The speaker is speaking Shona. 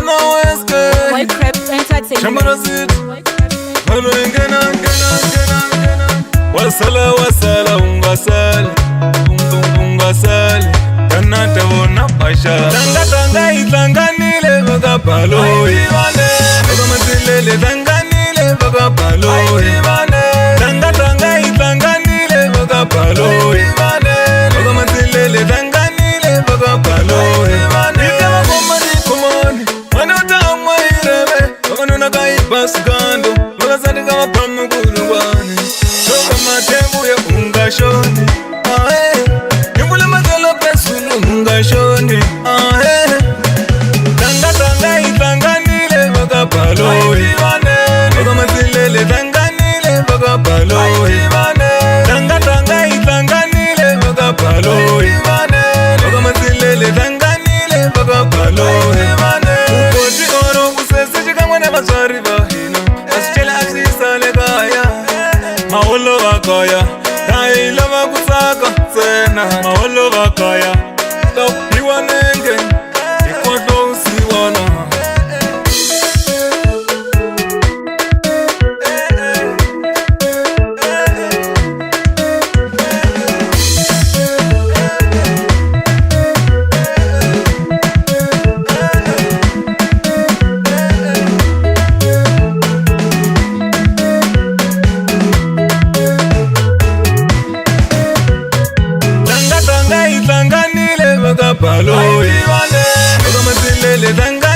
White Crepes Entertainment. Wasala ungasali kana tawona pasha tanga itlanganile bakapalo bakamatsilele tlanganile bakapalo tanga itlanganile bakapalo bakamatsilele tlanganile bakapalo itema komani wanota amwairebe bakanuna kaibasgando bakasandika bapamukuluwane matembu ya ungashoni Nimbule magalo pesulu ungashoni Tanga itlanganile bakapalo Bakamatsilele tlanganile bakapalo Tanga itlanganile bakapalo Bakamatsilele tlanganile bakapalo Ukoti oro kusese chikamwane maswari bahino Asichela asisale kaya Maholo bakaya Dai lava kusaka Sena Maholo bakaya Kaupiwa nenge Ikoto usiwana Itlanganile bakapalo Bakamatsilele tanga